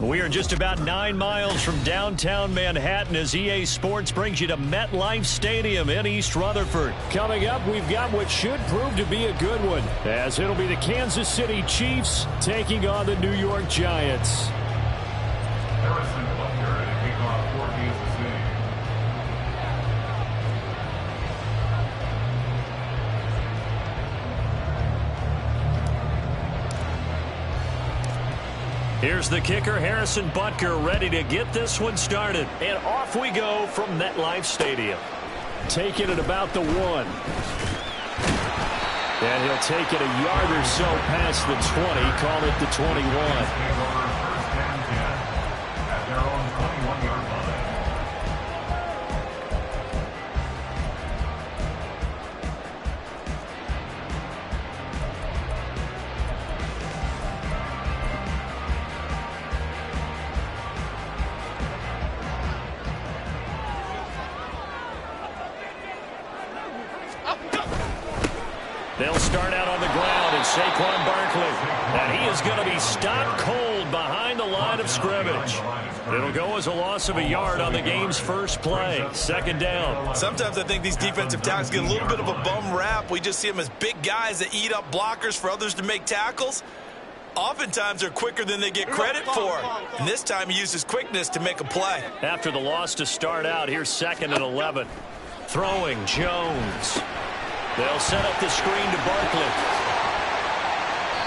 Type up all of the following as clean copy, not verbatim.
We are just about 9 miles from downtown Manhattan as EA Sports brings you to MetLife Stadium in East Rutherford. Coming up, we've got what should prove to be a good one, as it'll be the Kansas City Chiefs taking on the New York Giants. Here's the kicker, Harrison Butker, ready to get this one started. And off we go from MetLife Stadium. Take it at about the 1. And he'll take it a yard or so past the 20, call it the 21. They'll start out on the ground, and Saquon Barkley. And he is going to be stopped cold behind the line of scrimmage. It'll go as a loss of a yard on the game's first play. Second down. Sometimes I think these defensive tackles get a little bit of a bum rap. We just see them as big guys that eat up blockers for others to make tackles. Oftentimes they're quicker than they get credit for. And this time he uses quickness to make a play. After the loss to start out, here's 2nd and 11. Throwing Jones. They'll set up the screen to Barkley.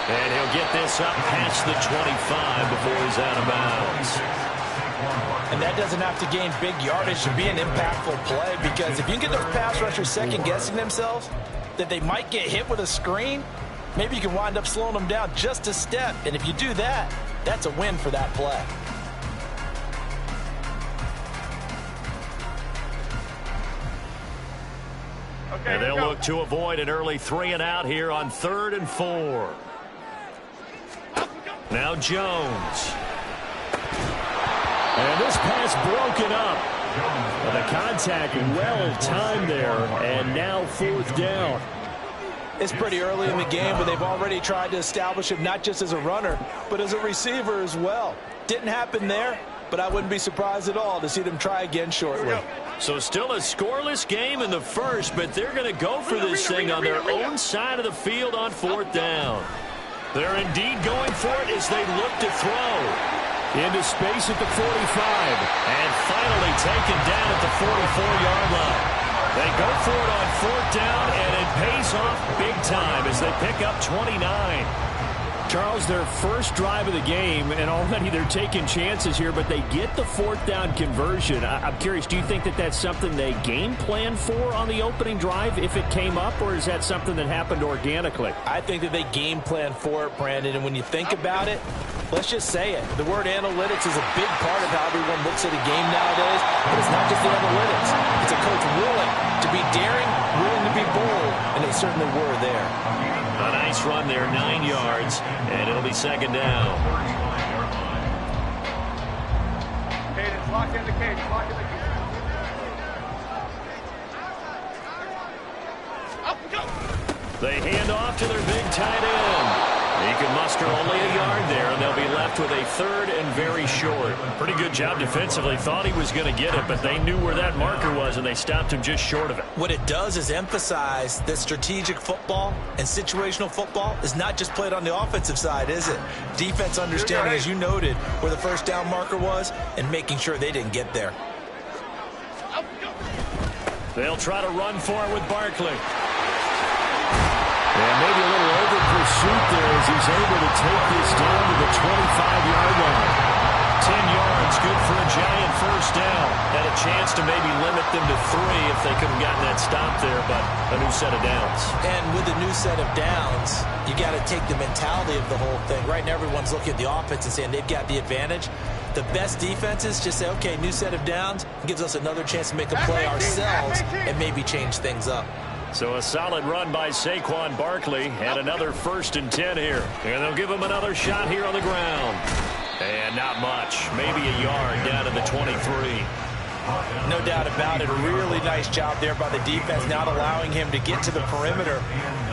And he'll get this up past the 25 before he's out of bounds. And that doesn't have to gain big yardage to be an impactful play, because if you can get those pass rushers second-guessing themselves that they might get hit with a screen, maybe you can wind up slowing them down just a step. And if you do that, that's a win for that play. And they'll look to avoid an early 3 and out here on 3rd and 4. Now Jones. And this pass broken up. The contact well timed there, and now 4th down. It's pretty early in the game, but they've already tried to establish him not just as a runner, but as a receiver as well. Didn't happen there, but I wouldn't be surprised at all to see them try again shortly. So still a scoreless game in the first, but they're going to go for this thing on their own side of the field on 4th down. They're indeed going for it as they look to throw. Into space at the 45. And finally taken down at the 44-yard line. They go for it on 4th down, and it pays off big time as they pick up 29. Charles, their first drive of the game, and already they're taking chances here, but they get the 4th down conversion. I'm curious, do you think that that's something they game plan for on the opening drive if it came up, or is that something that happened organically? I think that they game plan for it, Brandon, and when you think about it, let's just say it. The word analytics is a big part of how everyone looks at a game nowadays, but it's not just the analytics. It's a coach willing to be daring, willing to be bold, and they certainly were there. A nice run there, 9 yards, and it'll be 2nd down. Cadence, lock in the cadence, lock in the cadence. They hand off to their big tight end. He can muster only a yard there, and they'll be left with a 3rd and very short. Pretty good job defensively. Thought he was going to get it, but they knew where that marker was, and they stopped him just short of it. What it does is emphasize that strategic football and situational football is not just played on the offensive side, is it? Defense understanding, as you noted, where the 1st down marker was and making sure they didn't get there. They'll try to run for it with Barkley. And maybe a little over-pursuit there as he's able to take this down to the 25-yard line. 10 yards, good for a Giant 1st down. Had a chance to maybe limit them to 3 if they could have gotten that stop there, but a new set of downs. And with a new set of downs, you got to take the mentality of the whole thing. Right now, everyone's looking at the offense and saying they've got the advantage. The best defenses just say, okay, new set of downs, gives us another chance to make a play ourselves and maybe change things up. So a solid run by Saquon Barkley, and another 1st and 10 here. And they'll give him another shot here on the ground. And not much, maybe a yard down to the 23. No doubt about it. A really nice job there by the defense, not allowing him to get to the perimeter.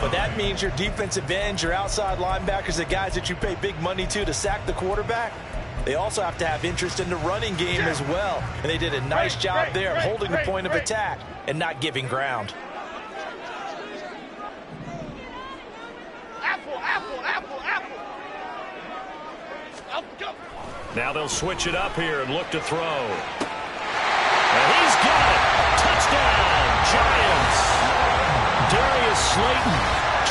But that means your defensive ends, your outside linebackers, the guys that you pay big money to sack the quarterback, They also have to have interest in the running game as well. And they did a nice job there of holding the point of attack and not giving ground. Now they'll switch it up here and look to throw. And he's got it. Touchdown, Giants. Darius Slayton,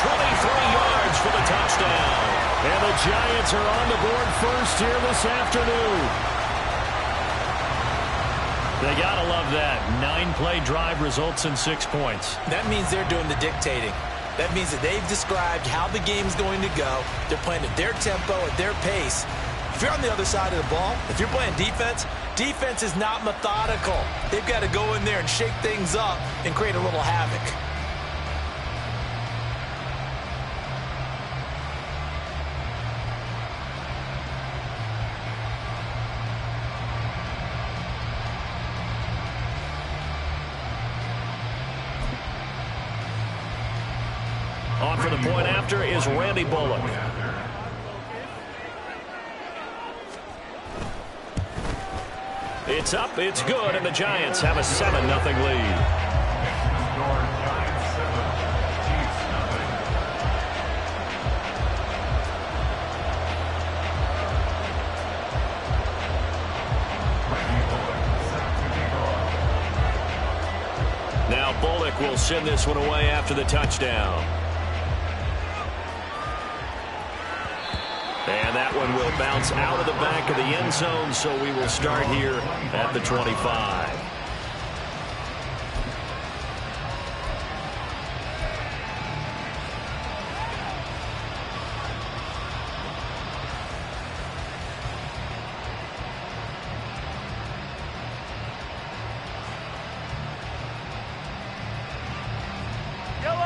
23 yards for the touchdown. And the Giants are on the board first here this afternoon. They got to love that. 9-play drive results in 6 points. That means they're doing the dictating. That means that they've described how the game's going to go. They're playing at their tempo, at their pace. If you're on the other side of the ball, if you're playing defense, defense is not methodical. They've got to go in there and shake things up and create a little havoc. On for the point after is Randy Bullock. It's up, it's good, and the Giants have a 7-0 lead. Now Bullock will send this one away after the touchdown. And that one will bounce out of the back of the end zone, so we will start here at the 25.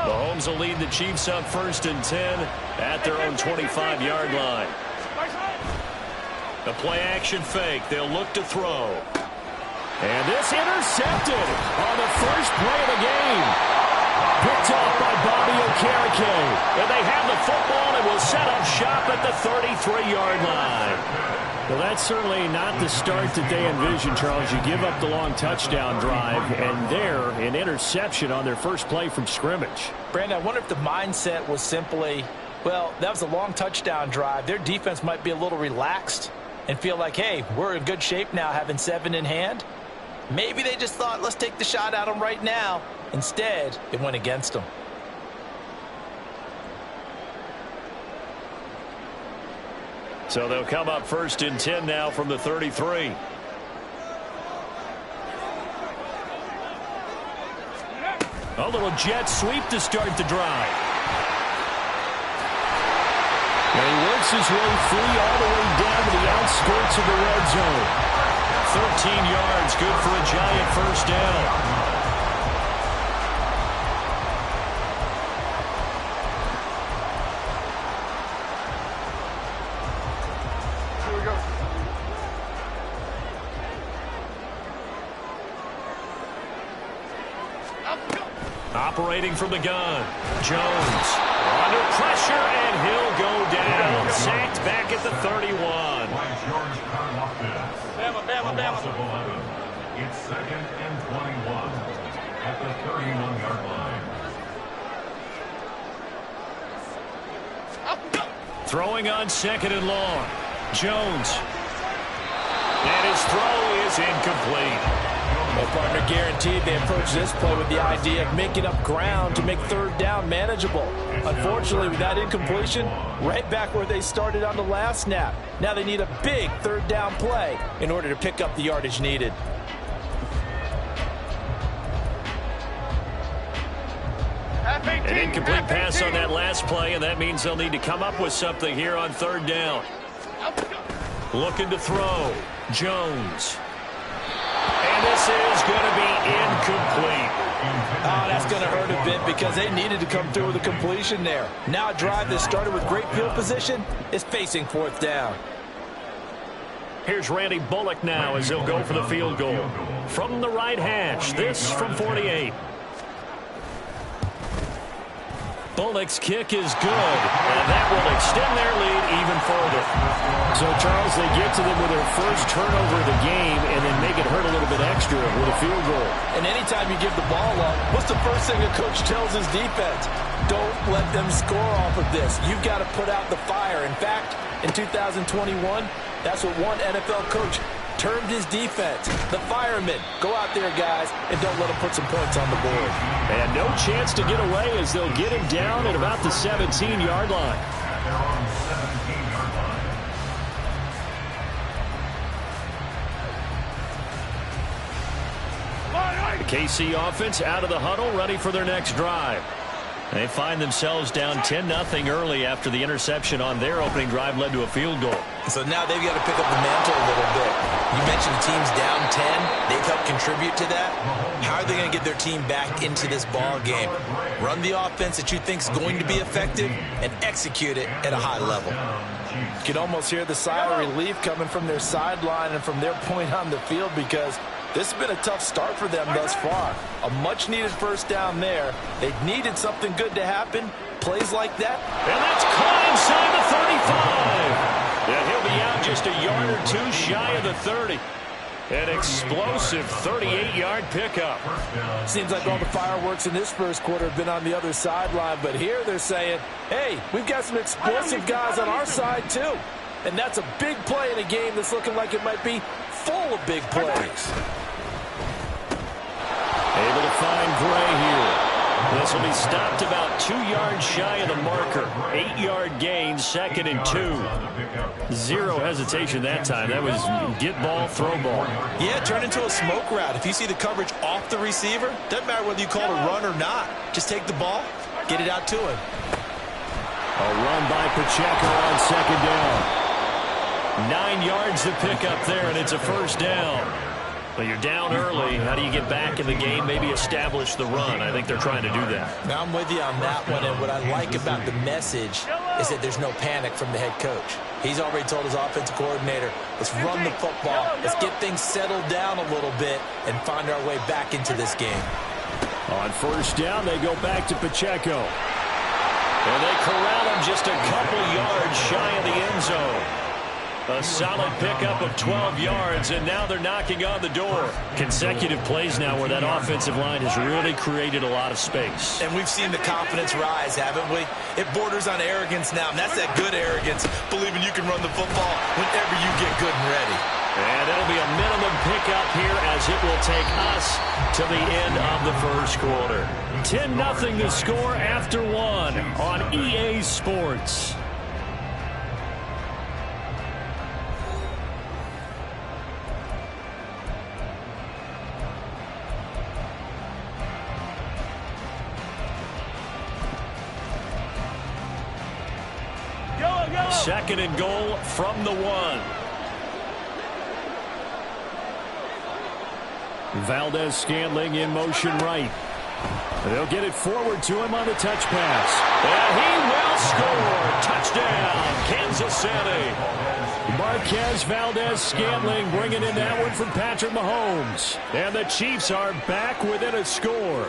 Mahomes will lead the Chiefs up 1st and 10 at their own 25-yard line. The play-action fake. They'll look to throw. And this intercepted on the first play of the game. Picked off by Bobby Okereke. And they have the football and will set up shop at the 33-yard line. Well, that's certainly not the start that they envisioned, Charles. You give up the long touchdown drive, and there, an interception on their first play from scrimmage. Brandon, I wonder if the mindset was simply, well, that was a long touchdown drive. Their defense might be a little relaxed and feel like, hey, we're in good shape now having 7 in hand. Maybe they just thought, let's take the shot at them right now. Instead, it went against them. So they'll come up 1st and 10 now from the 33. A little jet sweep to start the drive. And he works his way free all the way down to the outskirts of the red zone. 13 yards, good for a Giant first down. Operating from the gun, Jones under pressure, and he'll go down. Sacked back at the 31. Bama. It's 2nd and 21 at the 31-yard line. Throwing on 2nd and long. Jones. And his throw is incomplete. Well, partner, guaranteed they approach this play with the idea of making up ground to make 3rd down manageable. Unfortunately, with that incompletion, right back where they started on the last snap. Now they need a big 3rd down play in order to pick up the yardage needed. An incomplete pass on that last play, and that means they'll need to come up with something here on 3rd down. Looking to throw. Jones. And this is going to be incomplete. Oh, that's going to hurt a bit because they needed to come through with a completion there. Now a drive that started with great field position is facing 4th down. Here's Randy Bullock now as he'll go for the field goal. From the right hash, this from 48. Bullock's kick is good, and that will extend their lead even further. So, Charles, they get to them with their first turnover of the game and then make it hurt a little bit extra with a field goal. And anytime you give the ball up, what's the first thing a coach tells his defense? Don't let them score off of this. You've got to put out the fire. In fact, in 2021, that's what one NFL coach termed his defense, the firemen. Go out there, guys, and don't let them put some points on the board. And no chance to get away as they'll get him down at about the 17-yard line. At their own 17-yard line. The KC offense out of the huddle, ready for their next drive. They find themselves down 10-0 early after the interception on their opening drive led to a field goal. So now they've got to pick up the mantle a little bit. You mentioned the team's down 10. They've helped contribute to that. How are they going to get their team back into this ball game? Run the offense that you think is going to be effective and execute it at a high level. You can almost hear the sigh of relief coming from their sideline and from their point on the field because this has been a tough start for them thus far. A much-needed first down there. They needed something good to happen. Plays like that. And that's caught inside the 35. And he'll be out just a yard or two shy of the 30. An explosive 38-yard pickup. Seems like all the fireworks in this first quarter have been on the other sideline, but here they're saying, hey, we've got some explosive guys on our side too. And that's a big play in a game that's looking like it might be full of big plays. Able to find Gray here. This will be stopped about 2 yards shy of the marker. 8-yard gain, 2nd and 2. Zero hesitation that time. That was get ball, throw ball. Yeah, turn into a smoke route. If you see the coverage off the receiver, doesn't matter whether you call it a run or not. Just take the ball, get it out to him. A run by Pacheco on 2nd down. 9 yards to pick up there, and it's a first down. Well, you're down early. How do you get back in the game? Maybe establish the run. I think they're trying to do that. Now, I'm with you on that one, and what I like about the message is that there's no panic from the head coach. He's already told his offensive coordinator, let's run the football. Let's get things settled down a little bit and find our way back into this game. On first down, they go back to Pacheco. And they corral him just a couple yards shy of the end zone. A solid pickup of 12 yards, and now they're knocking on the door. Consecutive plays now where that offensive line has really created a lot of space. And we've seen the confidence rise, haven't we? It borders on arrogance now, and that's that good arrogance, believing you can run the football whenever you get good and ready. And it'll be a minimum pickup here as it will take us to the end of the first quarter. 10-0 the score after 1 on EA Sports. Second and goal from the 1. Valdez-Scantling in motion right. They'll get it forward to him on the touch pass. And he will score. Touchdown, Kansas City. Marquez Valdez-Scantling bringing in that one from Patrick Mahomes. And the Chiefs are back within a score.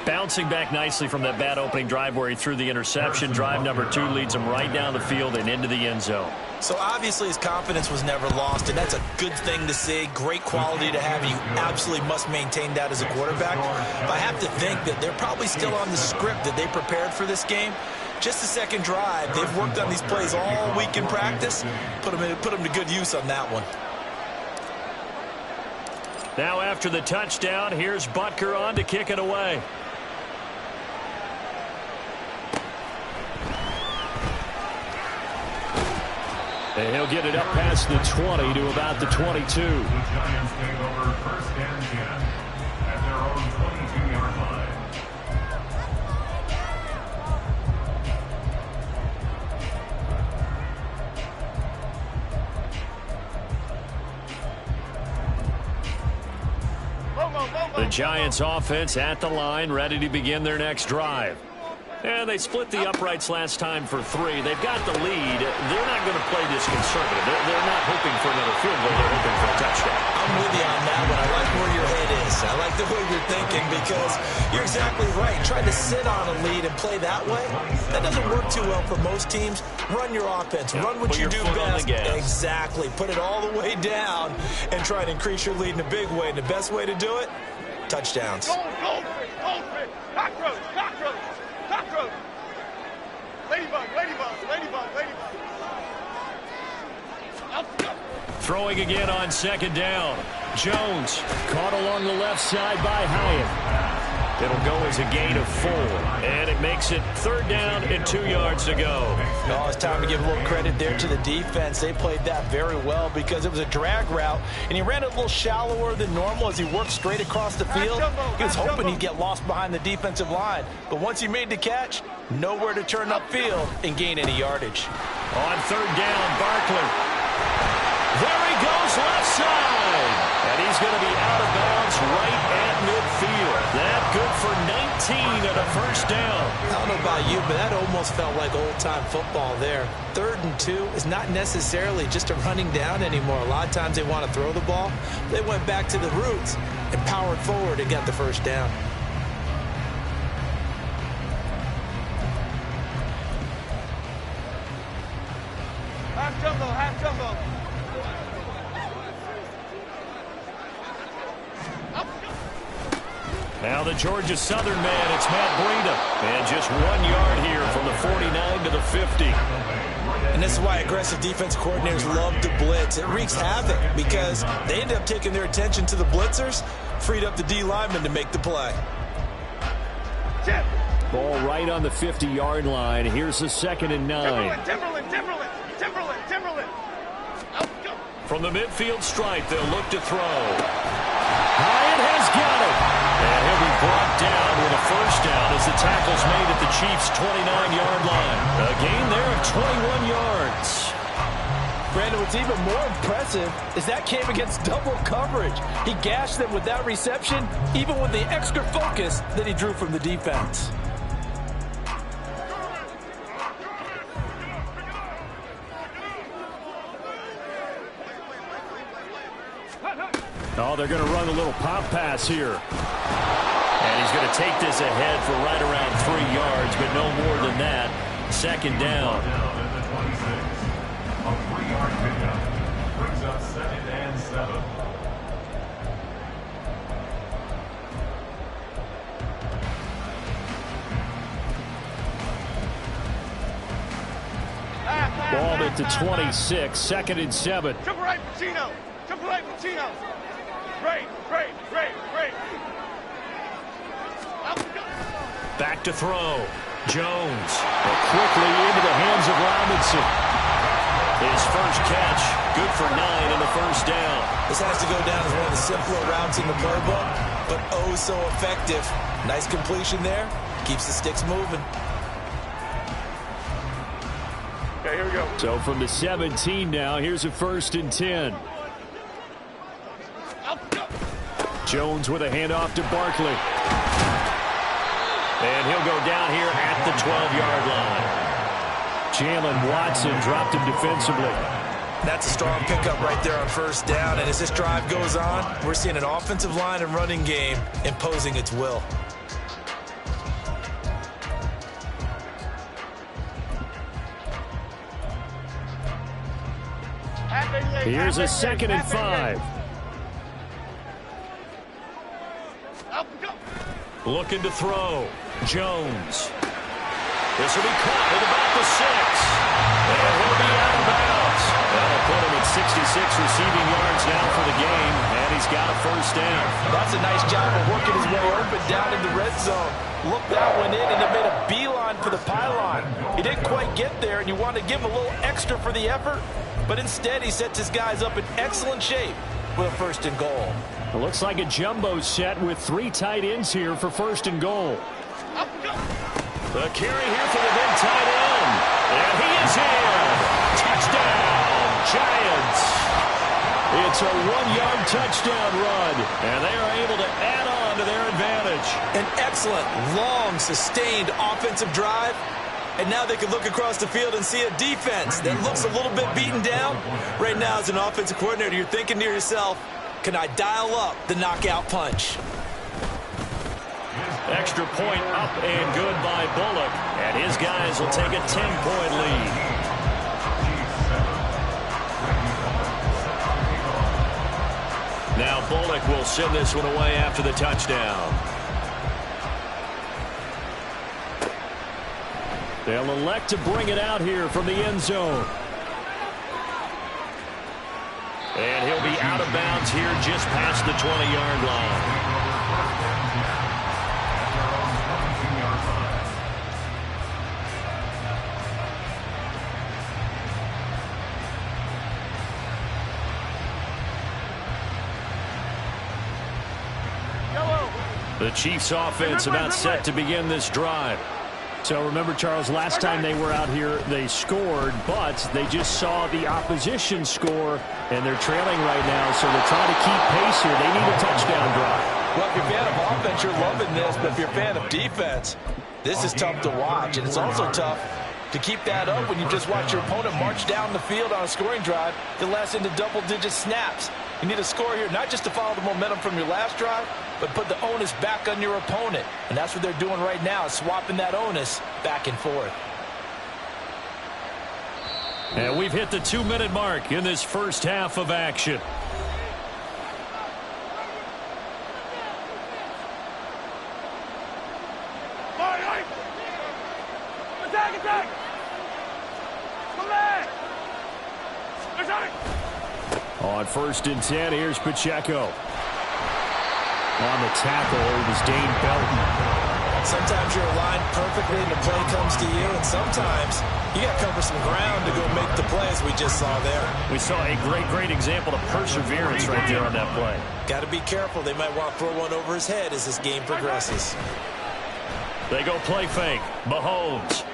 Bouncing back nicely from that bad opening drive where he threw the interception. Drive number 2 leads him right down the field and into the end zone. So obviously his confidence was never lost, and that's a good thing to see. Great quality to have. You absolutely must maintain that as a quarterback. But I have to think that they're probably still on the script that they prepared for this game. Just the second drive. They've worked on these plays all week in practice. Put them to good use on that one. Now after the touchdown, here's Butker on to kick it away. And he'll get it up past the 20 to about the 22. The Giants take over first and 10 at their own 22-yard line. The Giants offense at the line, ready to begin their next drive. And they split the uprights last time for 3. They've got the lead. They're not going to play this conservative. They're not hoping for another field goal. They're hoping for a touchdown. I'm with you on that one. I like where your head is. I like the way you're thinking because you're exactly right. Trying to sit on a lead and play that way, that doesn't work too well for most teams. Run your offense. Run what you do best. Exactly. Put it all the way down and try to increase your lead in a big way. And the best way to do it, touchdowns. Goldfish, cockroach, cockroach, cockroach. Ladybug, ladybug, ladybug, ladybug. Throwing again on second down. Jones caught along the left side by Hyatt. It'll go as a gain of 4. And it makes it 3rd down and 2 yards to go. Oh, it's time to give a little credit there to the defense. They played that very well because it was a drag route, and he ran it a little shallower than normal as he worked straight across the field. He was hoping he'd get lost behind the defensive line. But once he made the catch, nowhere to turn upfield and gain any yardage. On 3rd down, Barkley. There he goes, left side. And he's going to be out of bounds right at midfield. That good for 19 and a 1st down. I don't know about you, but that almost felt like old-time football there. 3rd and 2 is not necessarily just a running down anymore. A lot of times they want to throw the ball. They went back to the roots and powered forward and got the 1st down. Half jumbo, half jumbo. Now the Georgia Southern man, it's Matt Breida. And just 1 yard here from the 49 to the 50. And this is why aggressive defense coordinators love to blitz. It wreaks havoc because they end up taking their attention to the blitzers, freed up the D lineman to make the play. Ball right on the 50-yard line. Here's the 2nd and 9. Timberland. From the midfield stripe, they'll look to throw. Hyatt has got it. And he'll be brought down with a 1st down as the tackle's made at the Chiefs' 29-yard line. A gain there of 21 yards. Brandon, what's even more impressive is that came against double coverage. He gashed them with that reception, even with the extra focus that he drew from the defense. Oh, they're going to run a little pop pass here. And he's going to take this ahead for right around 3 yards, but no more than that. 2nd down. At the 26. A 3-yard pickup brings up 2nd and 7. Ball at the 26, 2nd and 7. Triple right, Pacino. Triple right, Pacino. Great. Back to throw. Jones. Quickly into the hands of Robinson. His first catch, good for 9 and a 1st down. This has to go down as one of the simpler routes in the playbook, but oh so effective. Nice completion there. Keeps the sticks moving. Okay, here we go. So from the 17 now, here's a 1st and 10. Jones with a handoff to Barkley. And he'll go down here at the 12-yard line. Jalen Watson dropped him defensively. That's a strong pickup right there on 1st down. And as this drive goes on, we're seeing an offensive line and running game imposing its will. Here's a 2nd and 5. Looking to throw. Jones. This will be caught at about the 6. And he'll be out of bounds. That'll put him at 66 receiving yards now for the game. And he's got a 1st down. That's a nice job of working his way open down in the red zone. Looked that one in and it made a beeline for the pylon. He didn't quite get there, and you want to give him a little extra for the effort. But instead, he sets his guys up in excellent shape with a 1st and goal. It looks like a jumbo set with 3 tight ends here for 1st and goal. The carry here for the big tight end. And he is in. Touchdown, Giants. It's a 1-yard touchdown run. And they are able to add on to their advantage. An excellent, long, sustained offensive drive. And now they can look across the field and see a defense that looks a little bit beaten down. Right now, as an offensive coordinator, you're thinking to yourself, Can I dial up the knockout punch? Extra point up and good by Bullock. And his guys will take a 10-point lead. Now Bullock will send this one away after the touchdown. They'll elect to bring it out here from the end zone. And he'll be out of bounds here just past the 20-yard line. The Chiefs offense about set to begin this drive. So remember, Charles, last time they were out here, they scored, but they just saw the opposition score, and they're trailing right now, so they're trying to keep pace here. They need a touchdown drive. Well, if you're a fan of offense, you're loving this, but if you're a fan of defense, this is tough to watch, and it's also tough to keep that up when you just watch your opponent march down the field on a scoring drive that lasts into double-digit snaps. You need a score here, not just to follow the momentum from your last drive, but put the onus back on your opponent. And that's what they're doing right now, swapping that onus back and forth. And we've hit the 2-minute mark in this first half of action. Attack! Come back! On 1st and 10, here's Pacheco. On the tackle, it was Dane Belton. Sometimes you're aligned perfectly and the play comes to you, and sometimes you got to cover some ground to go make the play, as we just saw there. We saw a great example of perseverance right there on that play. Got to be careful. They might want to throw one over his head as this game progresses. They go play fake. Mahomes.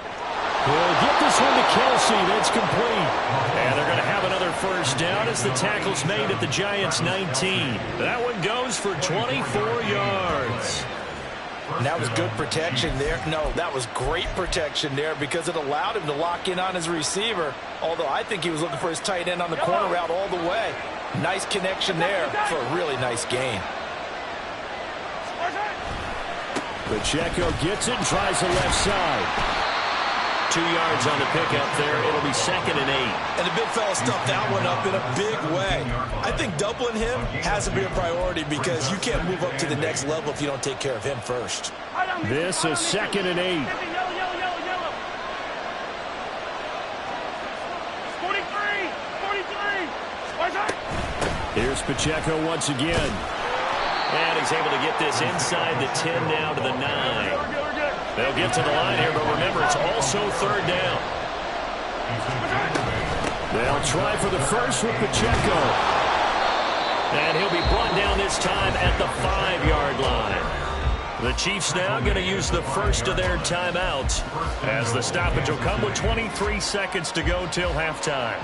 Will get this one to Kelsey. That's complete. And they're going to have another first down as the tackle's made at the Giants' 19. That one goes for 24 yards. And that was good protection there. No, that was great protection there because it allowed him to lock in on his receiver, although I think he was looking for his tight end on the corner route all the way. Nice connection there for a really nice gain. Pacheco gets it and tries the left side. 2 yards on the pickup there. It'll be 2nd and 8. And the big fella stuffed that one up in a big way. I think doubling him has to be a priority because you can't move up to the next level if you don't take care of him first. This is 2nd and 8. 43. Here's Pacheco once again. And he's able to get this inside the 10 now to the 9. They'll get to the line here, but remember, it's also 3rd down. They'll try for the first with Pacheco. And he'll be brought down this time at the 5-yard line. The Chiefs now going to use the first of their timeouts as the stoppage will come with 23 seconds to go till halftime.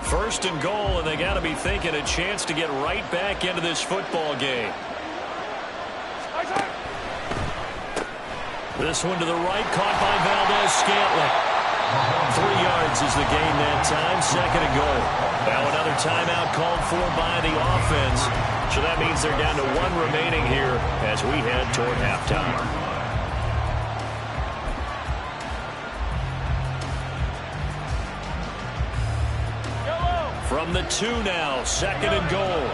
First and goal, and they got to be thinking a chance to get right back into this football game. This one to the right, caught by Valdez-Scantling. 3 yards is the gain that time, 2nd and goal. Now another timeout called for by the offense. So that means they're down to 1 remaining here as we head toward halftime. From the 2 now, 2nd and goal.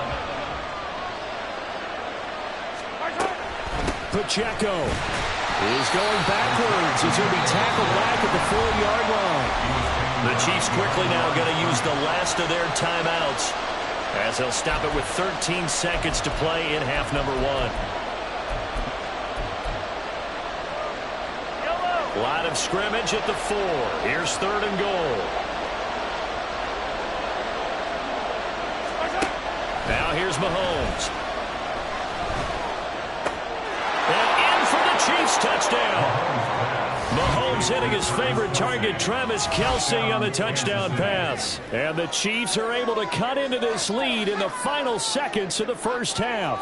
Pacheco is going backwards. He's going to be tackled back at the 4-yard line. The Chiefs quickly now going to use the last of their timeouts as they'll stop it with 13 seconds to play in half number 1. Line of scrimmage at the 4. Here's 3rd and goal. Now here's Mahomes. And in for the Chiefs touchdown. Mahomes hitting his favorite target, Travis Kelce, on the touchdown pass. And the Chiefs are able to cut into this lead in the final seconds of the first half.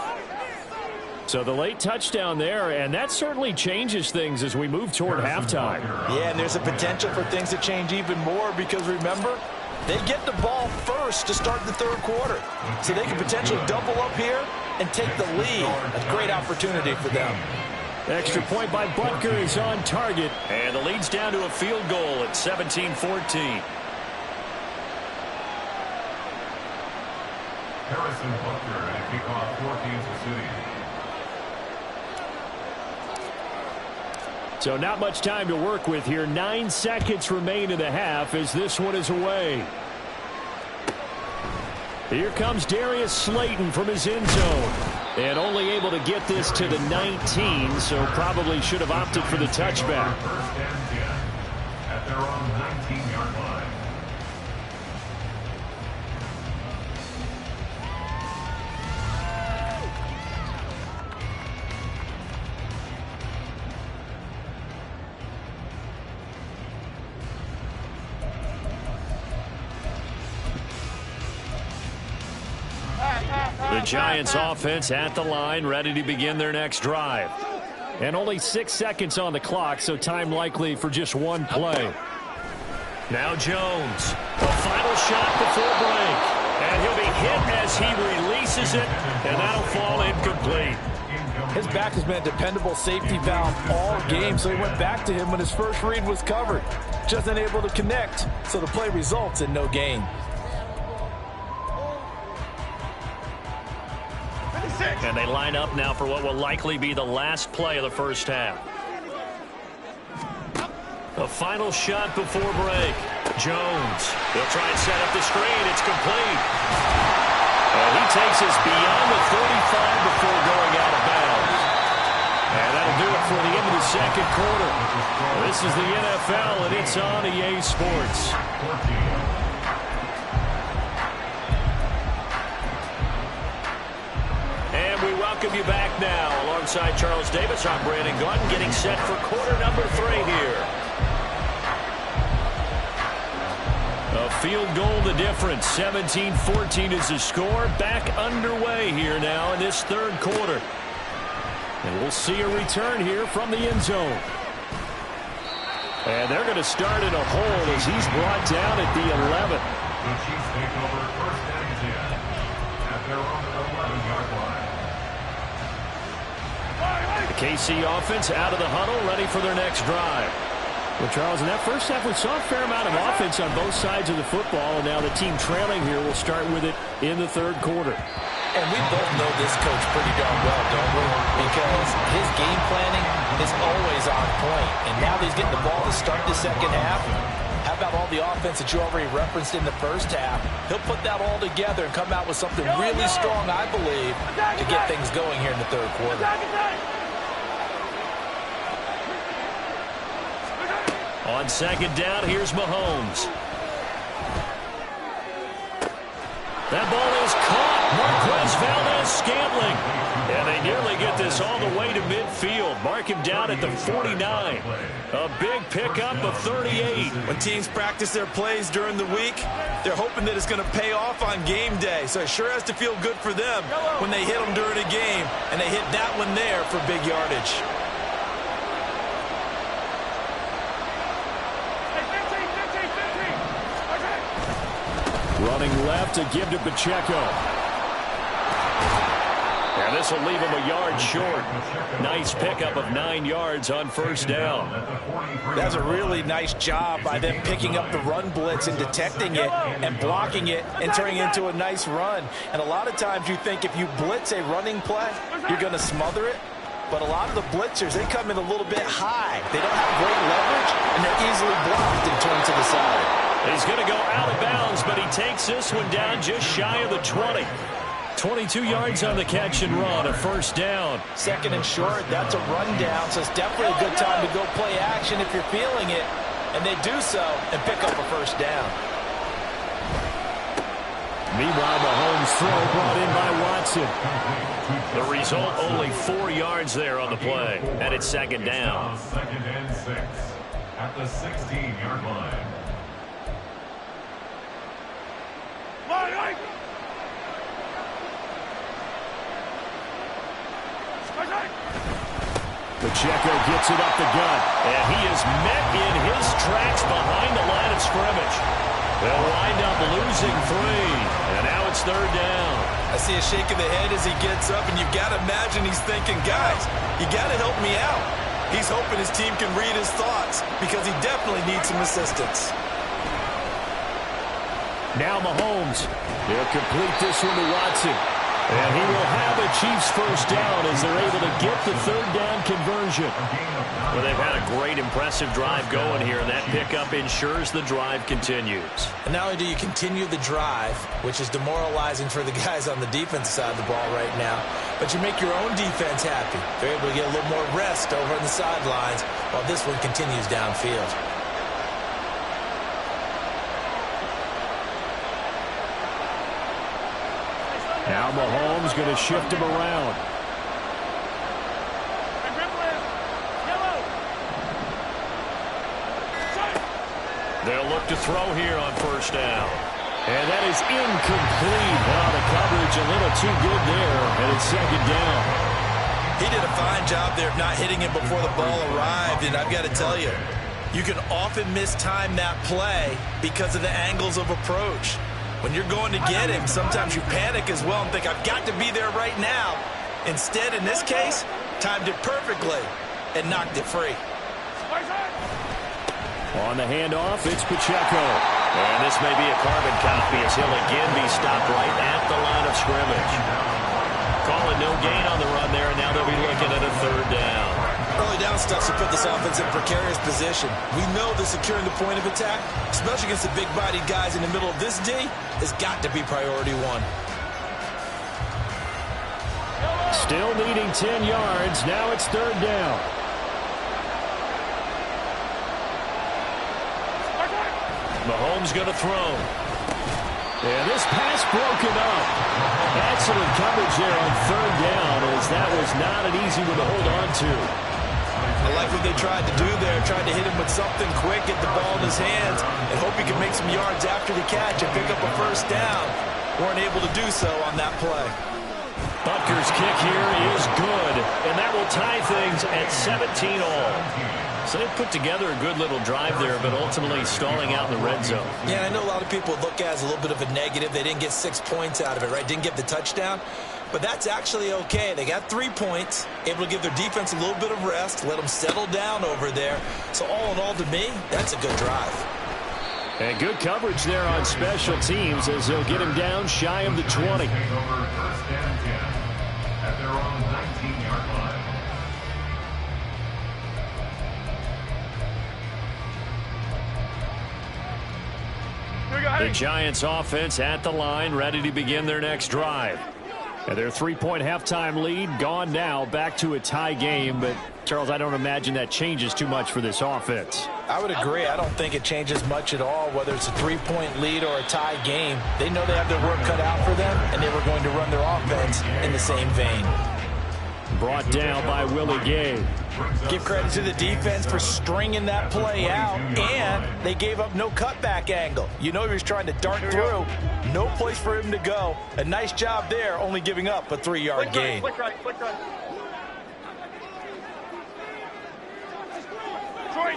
So the late touchdown there, and that certainly changes things as we move toward halftime. Yeah, and there's a potential for things to change even more because, remember, they get the ball first to start the third quarter. So they can potentially double up here and take the lead. A great opportunity for them. Extra point by Butker is on target, and the lead's down to a field goal at 17-14. Harrison Butker and a kickoff for Kansas City. So not much time to work with here. 9 seconds remain in the half as this one is away. Here comes Darius Slayton from his end zone. And only able to get this to the 19, so probably should have opted for the touchback. First and 10 at their own 19-yard line. The Giants offense at the line, ready to begin their next drive. And only 6 seconds on the clock, so time likely for just one play. Now Jones, the final shot before break. And he'll be hit as he releases it, and that'll fall incomplete. His back has been a dependable safety valve all game, so he went back to him when his first read was covered. Just unable to connect, so the play results in no gain. And they line up now for what will likely be the last play of the first half. The final shot before break. Jones. They'll try and set up the screen. It's complete. And he takes us beyond the 35 before going out of bounds. And that'll do it for the end of the second quarter. This is the NFL, and it's on EA Sports. And we welcome you back now. Alongside Charles Davis, I'm Brandon Gaudin, getting set for quarter number 3 here. A field goal the difference. 17-14 is the score. Back underway here now in this third quarter. And we'll see a return here from the end zone. And they're going to start in a hole as he's brought down at the 11. The Chiefs take over first and 10 at their own 11-yard line. The KC offense out of the huddle, ready for their next drive. Well, Charles, in that first half, we saw a fair amount of offense on both sides of the football, and now the team trailing here will start with it in the third quarter. And we both know this coach pretty darn well, don't we? Because his game planning is always on point. And now that he's getting the ball to start the second half, how about all the offense that you already referenced in the first half? He'll put that all together and come out with something really strong, I believe, to get things going here in the third quarter. On second down, here's Mahomes. That ball is caught. Marquez Valdes-Scantling. And they nearly get this all the way to midfield. Mark him down at the 49. A big pickup of 38. When teams practice their plays during the week, they're hoping that it's going to pay off on game day. So it sure has to feel good for them when they hit them during a game. And they hit that one there for big yardage. Running left to give to Pacheco. And this will leave him a yard short. Nice pickup of 9 yards on first down. That's a really nice job by them picking up the run blitz and detecting it and blocking it and turning it into a nice run. And a lot of times you think if you blitz a running play, you're going to smother it. But a lot of the blitzers, they come in a little bit high. They don't have great leverage, and they're easily blocked and turned to the side. He's going to go out of bounds, but he takes this one down just shy of the 20. 22 yards on the catch and run, a first down. Second and short, that's a rundown, so it's definitely a good time to go play action if you're feeling it. And they do so and pick up a first down. Meanwhile, Mahomes' throw brought in by Watson. The result, only 4 yards there on the play. And it's second down. Second and 6. at the 16-yard line. Pacheco gets it up the gut. And he is met in his tracks behind the line of scrimmage. They'll wind up losing 3. And now it's 3rd down. I see a shake of the head as he gets up, and you've got to imagine he's thinking, guys, you got to help me out. He's hoping his team can read his thoughts because he definitely needs some assistance. Now Mahomes. He'll complete this one to Watson. And he will have a Chiefs first down as they're able to get the 3rd down conversion. Well, they've had a great, impressive drive going here, and that pickup ensures the drive continues. And not only do you continue the drive, which is demoralizing for the guys on the defense side of the ball right now, but you make your own defense happy. They're able to get a little more rest over on the sidelines while this one continues downfield. Now Mahomes going to shift him around. They'll look to throw here on 1st down. And that is incomplete. Well, the coverage a little too good there, and it's 2nd down. He did a fine job there of not hitting him before the ball arrived, and I've got to tell you, you can often mistime that play because of the angles of approach. When you're going to get him, sometimes you panic as well and think, I've got to be there right now. Instead, in this case, timed it perfectly and knocked it free. On the handoff, it's Pacheco. And this may be a carbon copy as he'll again be stopped right at the line of scrimmage. Calling no gain on the run there, and now they'll be looking at a 3rd down. Early down stuff to put this offense in precarious position. We know that securing the point of attack, especially against the big-bodied guys in the middle of this D, has got to be priority 1. Still needing 10 yards. Now it's 3rd down. Mahomes going to throw. And this pass broken up. Excellent coverage there on 3rd down, as that was not an easy one to hold on to. I like what they tried to do there, tried to hit him with something quick, get the ball in his hands, and hope he can make some yards after the catch and pick up a 1st down. Weren't able to do so on that play. Butker's kick here is good, and that will tie things at 17 all. So they put together a good little drive there, but ultimately stalling out in the red zone. Yeah, I know a lot of people look at it as a little bit of a negative. They didn't get 6 points out of it, right? Didn't get the touchdown. But that's actually okay. They got 3 points, able to give their defense a little bit of rest, let them settle down over there. So all in all, to me, that's a good drive. And good coverage there on special teams as he'll get him down shy of the 20. Over 1st and 10 at their own 19-yard line. The Giants offense at the line, ready to begin their next drive. And their 3-point halftime lead gone now, back to a tie game. But, Charles, I don't imagine that changes too much for this offense. I would agree. I don't think it changes much at all, whether it's a 3-point lead or a tie game. They know they have their work cut out for them, and they were going to run their offense in the same vein. Brought down by Willie Gay. Give credit to the defense for stringing that play out, and they gave up no cutback angle. You know he was trying to dart through. No place for him to go. A nice job there, only giving up a 3-yard gain. Detroit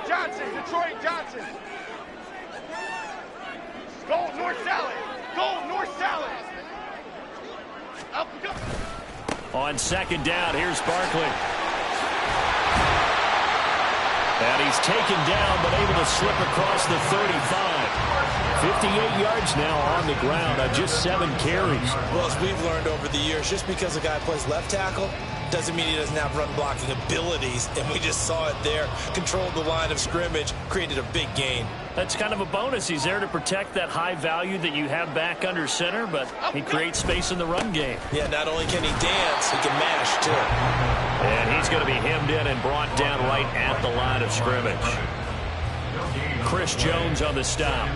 Johnson. Goal, north salad. Goal, north salad. Up, go. On 2nd down, here's Barkley. And he's taken down, but able to slip across the 35. 58 yards now on the ground on just 7 carries. Well, as we've learned over the years, just because a guy plays left tackle doesn't mean he doesn't have run blocking abilities, and we just saw it there. Controlled the line of scrimmage, created a big gain. That's kind of a bonus. He's there to protect that high value that you have back under center, but he creates space in the run game. Yeah, not only can he dance, he can mash, too. And he's going to be hemmed in and brought down right at the line of scrimmage. Chris Jones on the stop.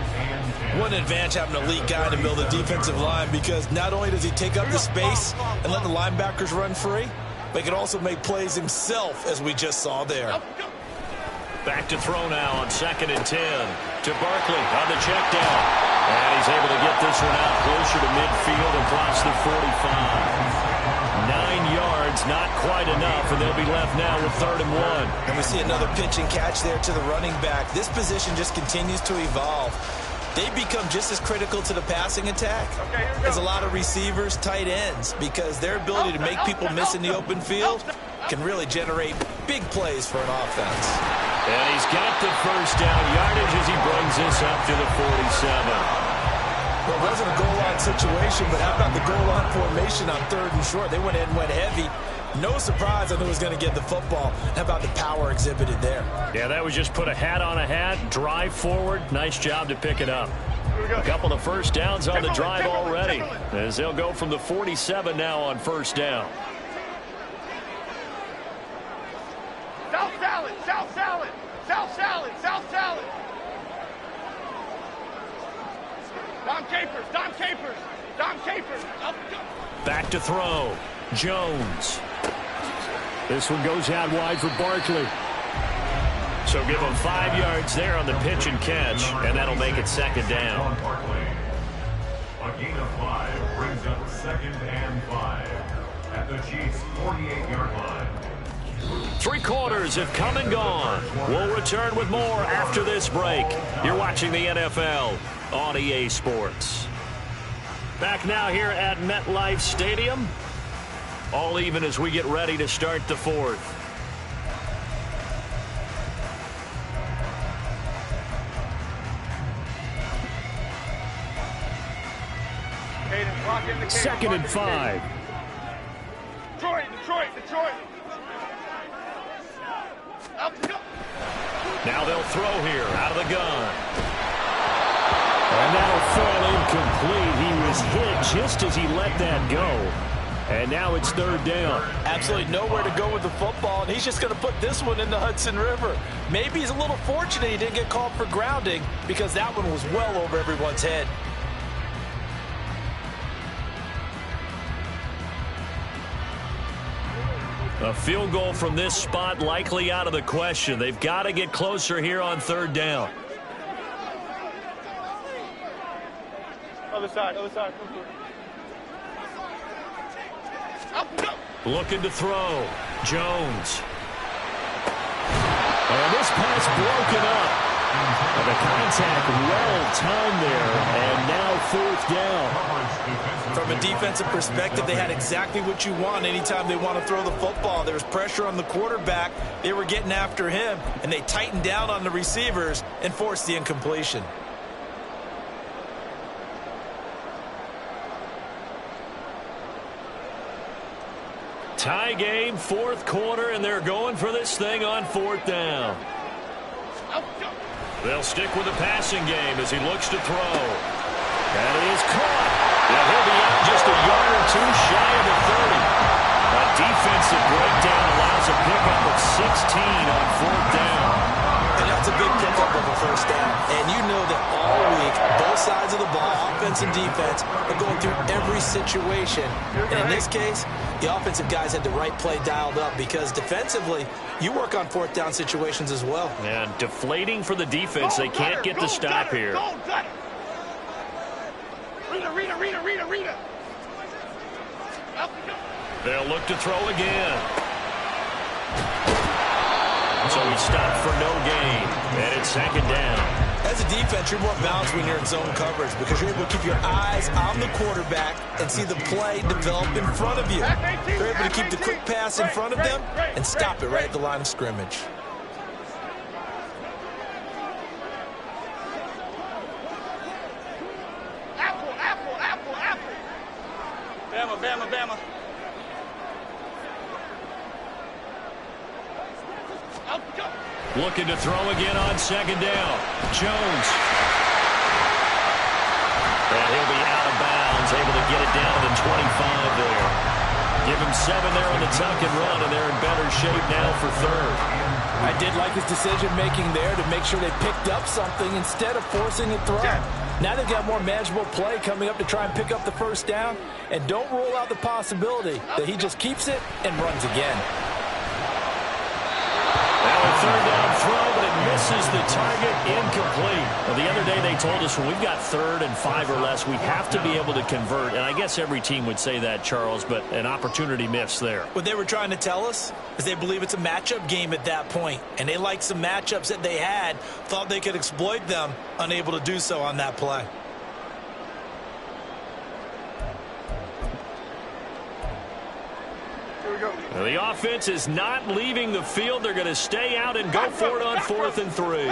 What an advantage having an elite guy to build a defensive line, because not only does he take up the space and let the linebackers run free, but he can also make plays himself, as we just saw there. Back to throw now on 2nd and 10. To Barkley on the check down. And he's able to get this one out closer to midfield across the 45. 9 yards, not quite enough, and they'll be left now with 3rd and 1. And we see another pitch and catch there to the running back. This position just continues to evolve. They become just as critical to the passing attack as a lot of receivers, tight ends, because their ability to make people miss in the open field can really generate big plays for an offense. And he's got the first down yardage as he brings this up to the 47. Well, it wasn't a goal line situation, but how about the goal line formation on 3rd and short? They went in and went heavy. No surprise on who was going to get the football. How about the power exhibited there? Yeah, that was just put a hat on a hat, drive forward. Nice job to pick it up. A couple of first downs on the drive already, as they'll go from the 47 now on 1st down. South salad, south salad, south salad, south salad. Dom Capers, Dom Capers, Dom Capers. Back to throw. Jones. This one goes out wide for Barkley. So give him 5 yards there on the pitch and catch, and that'll make it 2nd down. A gain of 5 brings up 2nd and 5 at the Chiefs' 48-yard line. 3 quarters have come and gone. We'll return with more after this break. You're watching the NFL on EA Sports. Back now here at MetLife Stadium. All even as we get ready to start the 4th. Second and 5. Detroit. Now they'll throw here out of the gun. And that'll fall incomplete. He was hit just as he let that go. And now it's 3rd down. Absolutely nowhere to go with the football, and he's just going to put this one in the Hudson River. Maybe he's a little fortunate he didn't get called for grounding, because that one was well over everyone's head. A field goal from this spot likely out of the question. They've got to get closer here on 3rd down. Other side. Looking to throw. Jones. And this pass broken up. And the contact well timed there. And now 4th down. From a defensive perspective, they had exactly what you want anytime they want to throw the football. There was pressure on the quarterback. They were getting after him, and they tightened down on the receivers and forced the incompletion. Tie game, 4th quarter, and they're going for this thing on 4th down. They'll stick with the passing game as he looks to throw. And he is caught. And he'll be out just a yard or 2 shy of the 30. A defensive breakdown allows a pickup of 16 on 4th down. And that's a big pickup of a 1st down. And you know that all week, both sides of the ball, offense and defense, are going through every situation. And in this case, the offensive guys had the right play dialed up, because defensively, you work on 4th down situations as well. And deflating for the defense. They can't get the stop here. Rita. They'll look to throw again. So he stopped for no gain. And it's 2nd down. As a defense, you're more balanced when you're in zone coverage, because you're able to keep your eyes on the quarterback and see the play develop in front of you. You're able to keep the quick pass in front of them and stop it right at the line of scrimmage. Apple. Bama. Looking to throw again on 2nd down. Jones. And he'll be out of bounds, able to get it down to the 25 there. Give him 7 there on the tuck and run, and they're in better shape now for 3rd. I did like his decision-making there to make sure they picked up something instead of forcing a throw. Now they've got more manageable play coming up to try and pick up the 1st down, and don't rule out the possibility that he just keeps it and runs again. Now a 3rd down throw, but it target incomplete. Well, the other day they told us when we've got 3rd and 5 or less, we have to be able to convert. And I guess every team would say that, Charles, but an opportunity missed there. What they were trying to tell us is they believe it's a matchup game at that point. And they liked some matchups that they had, thought they could exploit them, unable to do so on that play. The offense is not leaving the field. They're going to stay out and go for it on 4th and 3.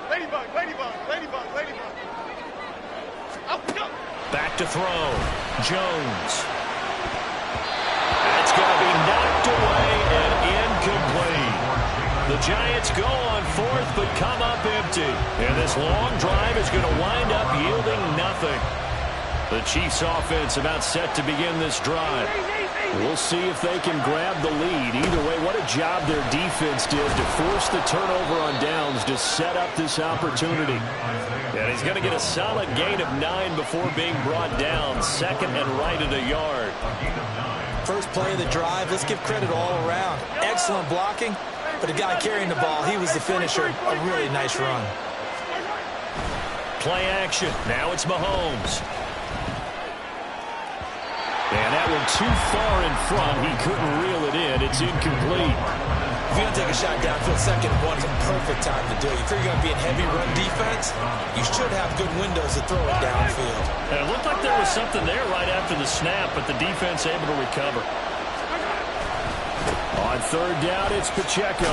Ladybug, ladybug, ladybug, ladybug. Up, go. Back to throw. Jones. That's going to be knocked away and incomplete. The Giants go on 4th but come up empty. And this long drive is going to wind up yielding nothing. The Chiefs offense about set to begin this drive. We'll see if they can grab the lead. Either way, what a job their defense did to force the turnover on downs to set up this opportunity. And he's going to get a solid gain of 9 before being brought down. 2nd and right at a yard. First play of the drive, let's give credit all around. Excellent blocking, but the guy carrying the ball, he was the finisher. A really nice run. Play action. Now it's Mahomes. And that one too far in front. He couldn't reel it in. It's incomplete. If you're going to take a shot downfield, 2nd and 1 is a perfect time to do it. If you're going to be in heavy run defense, you should have good windows to throw it downfield. And it looked like there was something there right after the snap, but the defense able to recover. On 3rd down, it's Pacheco.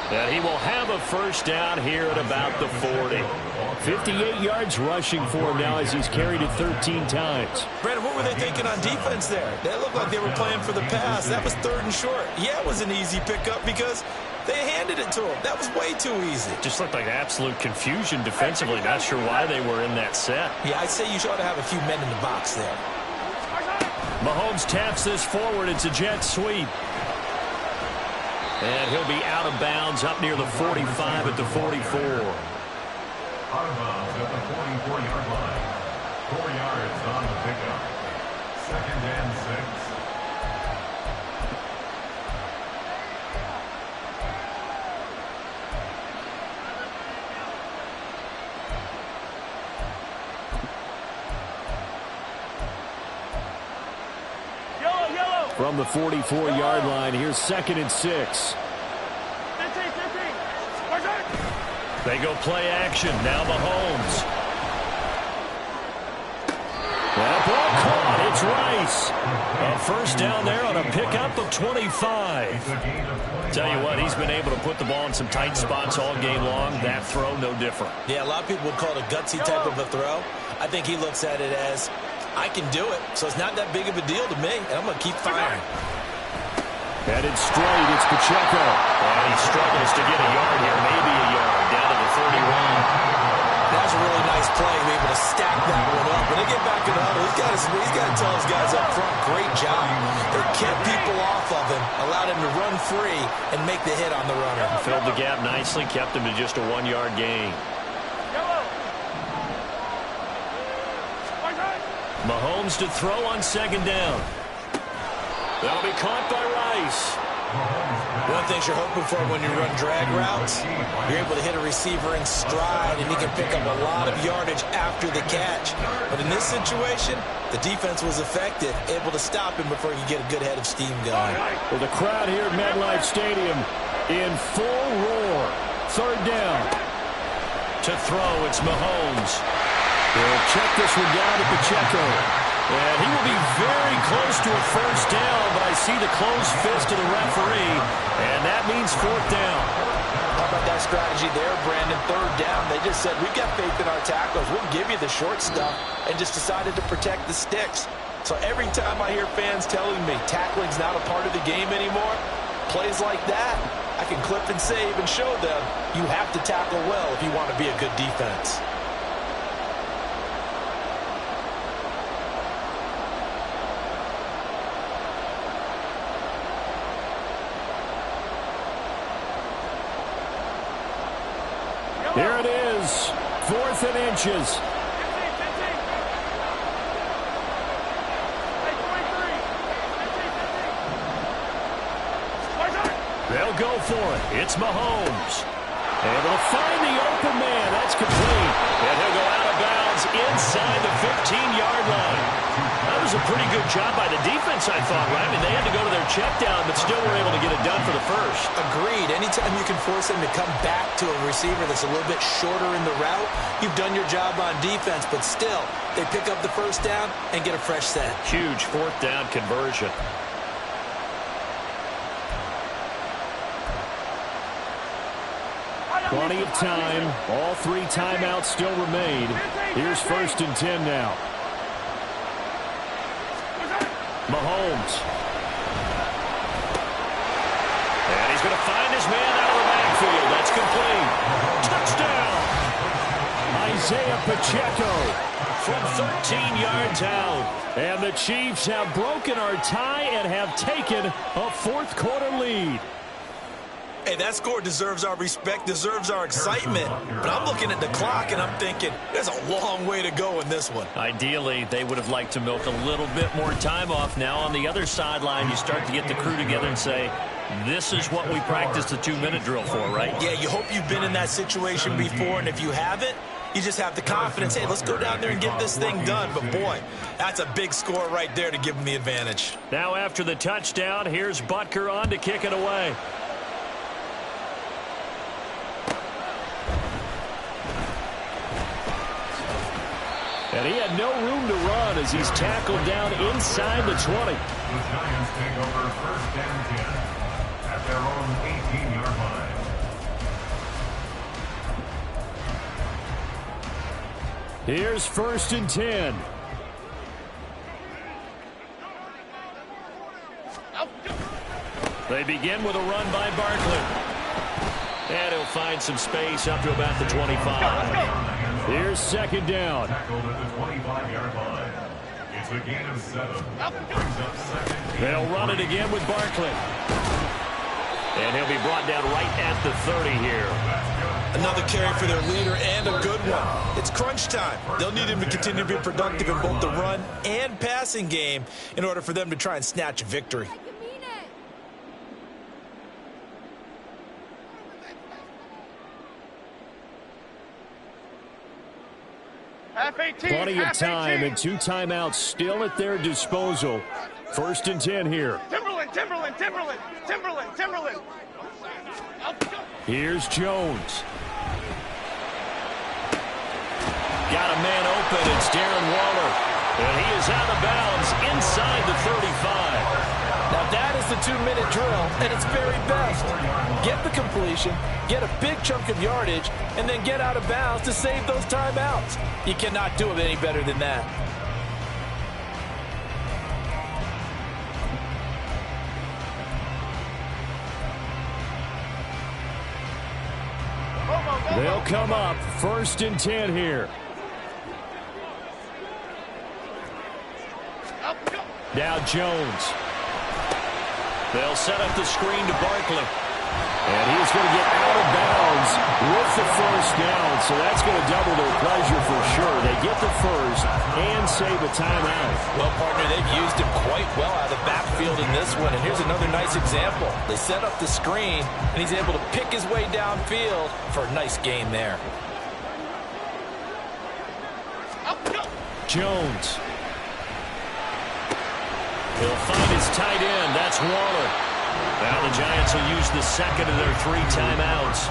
And he will have a first down here at about the 40. 58 yards rushing for him now as he's carried it 13 times. Brandon, what were they thinking on defense there? They looked like they were playing for the pass. That was 3rd and short. Yeah, it was an easy pickup because they handed it to him. That was way too easy. Just looked like absolute confusion defensively. Not sure why they were in that set. Yeah, I'd say you ought to have a few men in the box there. Mahomes taps this forward. It's a jet sweep. And he'll be out of bounds up near the 45 at the 44. Out of bounds at the 44-yard line. 4 yards on the pickup. 2nd and 6. Yellow, yellow. From the 44-yard line, here's 2nd and 6. 15, 15. They go play action. Now Mahomes. That ball caught. It's Rice. And first down there on a pickup of 25. Tell you what, he's been able to put the ball in some tight spots all game long. That throw, no different. Yeah, a lot of people would call it a gutsy type of a throw. I think he looks at it as, I can do it, so it's not that big of a deal to me, and I'm going to keep firing. Headed straight, it's Pacheco. And he struggles to get a yard here, maybe a yard, down to the 31. That was a really nice play, to be able to stack that one up. When they get back in the huddle, he's got to tell his guys up front, great job. They kept people off of him, allowed him to run free and make the hit on the runner. Filled the gap nicely, kept him to just a 1-yard gain. Mahomes to throw on 2nd down. That'll be caught by Rice. One of the things you're hoping for when you run drag routes, you're able to hit a receiver in stride, and he can pick up a lot of yardage after the catch. But in this situation, the defense was effective, able to stop him before he could get a good head of steam going. Well, the crowd here at MetLife Stadium in full roar. 3rd down. To throw, it's Mahomes. They'll check this one down to Pacheco. And he will be very close to a first down, but I see the closed fist of the referee, and that means 4th down. How about that strategy there, Brandon? 3rd down, they just said, we've got faith in our tackles. We'll give you the short stuff, and just decided to protect the sticks. So every time I hear fans telling me tackling's not a part of the game anymore, plays like that, I can clip and save and show them you have to tackle well if you want to be a good defense. Here it is, 4th and inches. They'll go for it. It's Mahomes. Able to find the open man. That's complete. And he'll go out of bounds inside the 15-yard line. That was a pretty good job by the defense, I thought, right? I mean, they had to go to their check down, but still were able to get it done for the first. Agreed. Anytime you can force them to come back to a receiver that's a little bit shorter in the route, you've done your job on defense, but still, they pick up the first down and get a fresh set. Huge fourth down conversion. Plenty of time. All 3 timeouts still remain. Here's 1st and 10 now. Mahomes. And he's going to find his man out of the backfield. That's complete. Touchdown. Isaiah Pacheco From 13 yards out. And the Chiefs have broken our tie and have taken a 4th quarter lead. Hey, that score deserves our respect, deserves our excitement. But I'm looking at the clock, and I'm thinking, there's a long way to go in this one. Ideally, they would have liked to milk a little bit more time off. Now on the other sideline, you start to get the crew together and say, this is what we practiced the 2-minute drill for, right? Yeah, you hope you've been in that situation before, and if you haven't, you just have the confidence, hey, let's go down there and get this thing done. But, boy, that's a big score right there to give them the advantage. Now after the touchdown, here's Butker on to kick it away. And he had no room to run as he's tackled down inside the 20. The Giants take over 1st and 10 at their own 18-yard line. Here's 1st and 10. They begin with a run by Barkley. And he'll find some space up to about the 25. Here's 2nd down. Tackled at the 25-yard line. It's a gain of 7. Brings up 2nd. They'll run it again with Barkley. And he'll be brought down right at the 30 here. Another carry for their leader and a good one. It's crunch time. They'll need him to continue to be productive in both the run and passing game in order for them to try and snatch a victory. Plenty of time and 2 timeouts still at their disposal. 1st and 10 here. Timberland. Here's Jones. Got a man open. It's Darren Waller. And he is out of bounds inside the 35. Now that is the 2-minute drill at its very best. Get the completion, get a big chunk of yardage, and then get out of bounds to save those timeouts. You cannot do it any better than that. They'll come up 1st and 10 here. Now Jones. They'll set up the screen to Barkley. And he's going to get out of bounds with the 1st down, so that's going to double their pleasure for sure. They get the 1st and save a timeout. Well, partner, they've used him quite well out of the backfield in this one, and here's another nice example. They set up the screen, and he's able to pick his way downfield for a nice gain there. Jones. He'll find his tight end. That's Waller. Now the Giants will use the 2nd of their 3 timeouts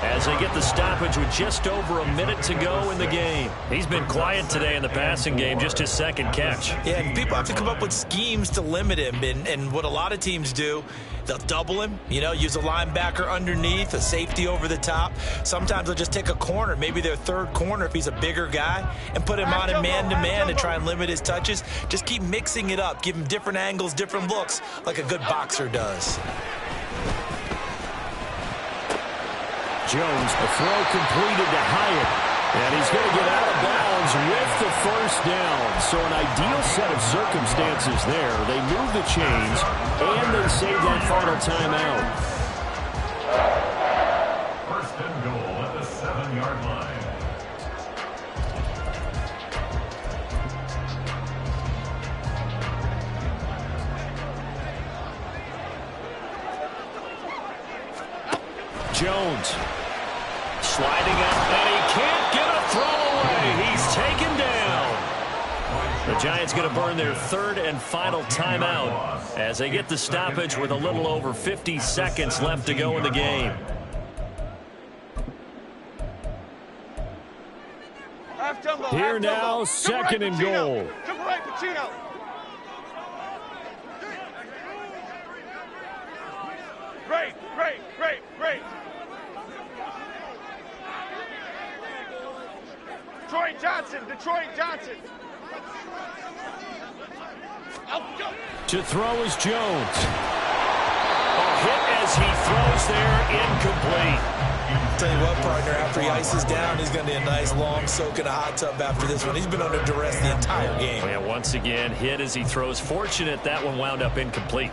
as they get the stoppage with just over a minute to go in the game. He's been quiet today in the passing game, just his 2nd catch. Yeah, and people have to come up with schemes to limit him, and what a lot of teams do, they'll double him, use a linebacker underneath, a safety over the top. Sometimes they'll just take a corner, maybe their 3rd corner if he's a bigger guy, and put him on him man-to-man to try and limit his touches. Just keep mixing it up, give him different angles, different looks, like a good boxer does. Jones, the throw completed to Hyatt. And he's going to get out of bounds with the 1st down. So an ideal set of circumstances there. They move the chains, and they save that final timeout. 1st and goal at the 7-yard line. Jones. Sliding up, and he can't get a throw away. He's taken down. The Giants going to burn their third and final timeout as they get the stoppage with a little over 50 seconds left to go in the game. Here now, second and goal. To the right, Pacino. Great. Detroit Johnson. To throw is Jones. A hit as he throws there, incomplete. Tell you what, partner, after he ices down, he's going to be a nice long soak in a hot tub after this one. He's been under duress the entire game. Yeah, once again, hit as he throws. Fortunate that one wound up incomplete.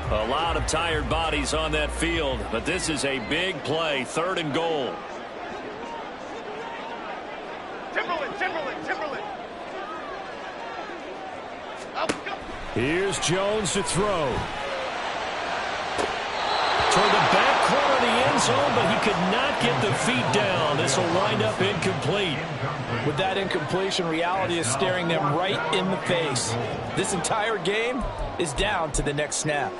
A lot of tired bodies on that field, but this is a big play, third and goal. Timberland. Here's Jones to throw. Toward the back corner of the end zone, but he could not get the feet down. This will wind up incomplete. With that incompletion, reality is staring them right in the face. This entire game is down to the next snap.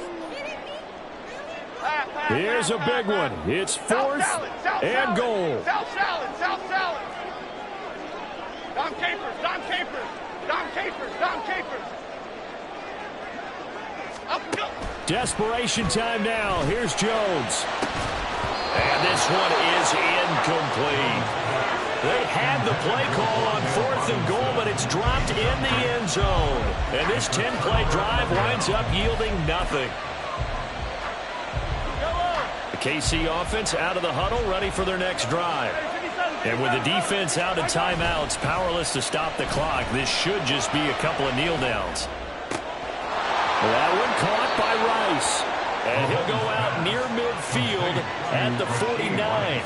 Here's a big one. It's fourth and goal. South salad. Dom Capers. Up, go. Desperation time now. Here's Jones. And this one is incomplete. They had the play call on fourth and goal, but it's dropped in the end zone. And this 10-play drive winds up yielding nothing. The KC offense out of the huddle, ready for their next drive. And with the defense out of timeouts, powerless to stop the clock, this should just be a couple of kneel downs. That one caught by Rice. And he'll go out near midfield at the 49.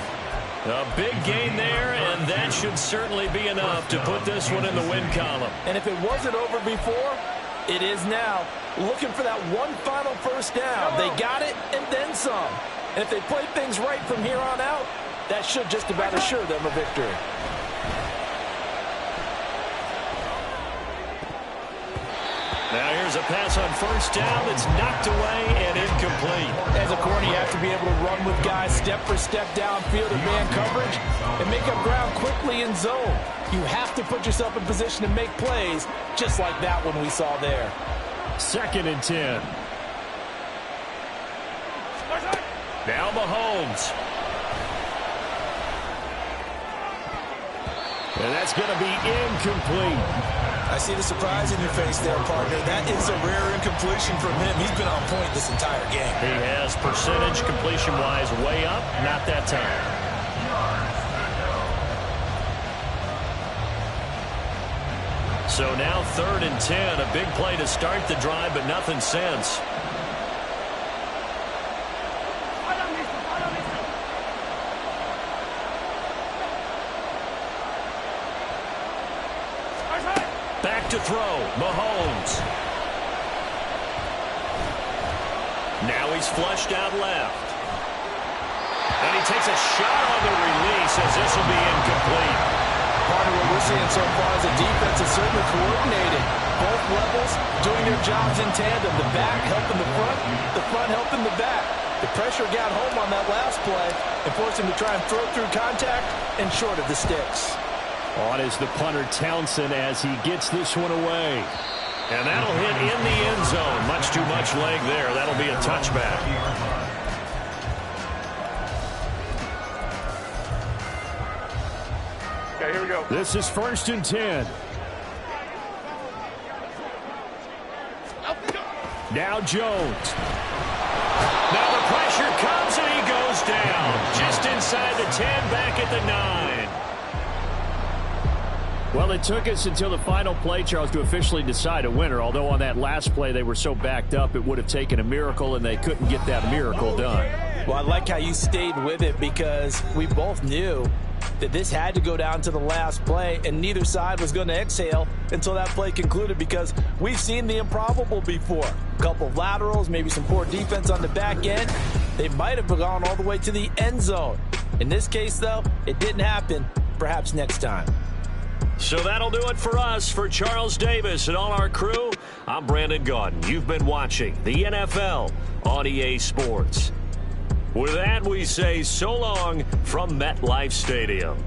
A big gain there, and that should certainly be enough to put this one in the win column. And if it wasn't over before, it is now. Looking for that one final first down. They got it and then some. And if they play things right from here on out, that should just about assure them a victory. Now here's a pass on first down that's knocked away and incomplete. As a corner, you have to be able to run with guys step for step downfield in man coverage and make up ground quickly in zone. You have to put yourself in position to make plays just like that one we saw there. Second and 10. Now Mahomes. And that's going to be incomplete. I see the surprise in your face there, partner. That is a rare incompletion from him. He's been on point this entire game. He has percentage completion-wise way up. Not that time. So now third and 10. A big play to start the drive, but nothing since. Back to throw, Mahomes. Now he's flushed out left. And he takes a shot on the release as this will be incomplete. Part of what we're seeing so far is the defense is certainly coordinated. Both levels doing their jobs in tandem. The back helping the front helping the back. The pressure got home on that last play and forced him to try and throw through contact and short of the sticks. On is the punter Townsend as he gets this one away. And that'll hit in the end zone. Much too much leg there. That'll be a touchback. Okay, here we go. This is first and 10. Now Jones. Now the pressure comes and he goes down. Just inside the 10, back at the 9. Well, it took us until the final play, Charles, to officially decide a winner, although on that last play they were so backed up it would have taken a miracle, and they couldn't get that miracle done. Well, I like how you stayed with it because we both knew that this had to go down to the last play, and neither side was going to exhale until that play concluded because we've seen the improbable before. A couple of laterals, maybe some poor defense on the back end. They might have gone all the way to the end zone. In this case, though, it didn't happen. Perhaps next time. So that'll do it for us. For Charles Davis and all our crew, I'm Brandon Gaudin. You've been watching the NFL on EA Sports. With that, we say so long from MetLife Stadium.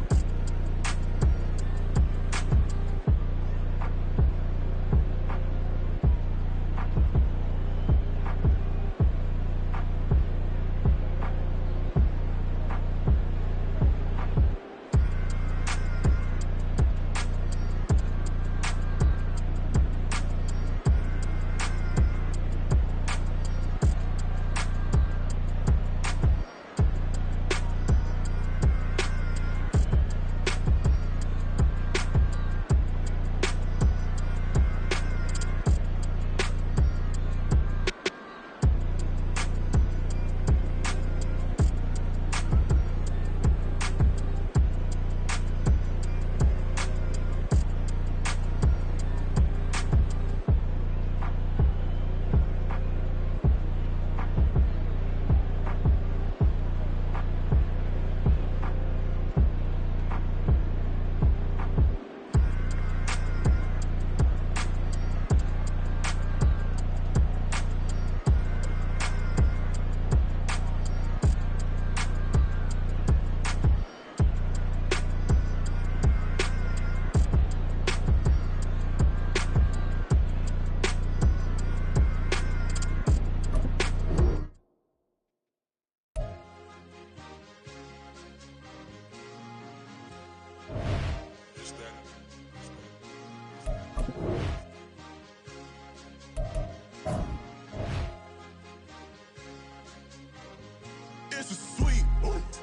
It's a sweep.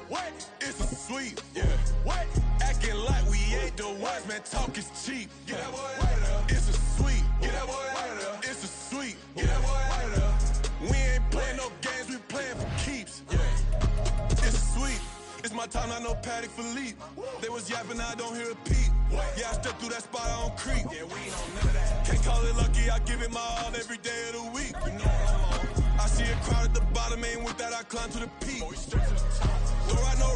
What? It's a sweep. Yeah. What? Acting like we ain't the ones, man. Talk is cheap. Get that boy out of there. It's a sweep. Get that boy out of there. It's a sweep. Get that boy out of there. We ain't playing no games. We playing for keeps. Yeah. It's a sweep. It's my time, not no Paddock for leap. They was yapping, I don't hear a peep. Yeah, I step through that spot, I don't creep. Yeah, we ain't on none of that. Can't call it lucky, I give it my all every day of the week. You know what I'm on. I see a crowd at the bottom, ain't with that, I climb to the peak. Throw out no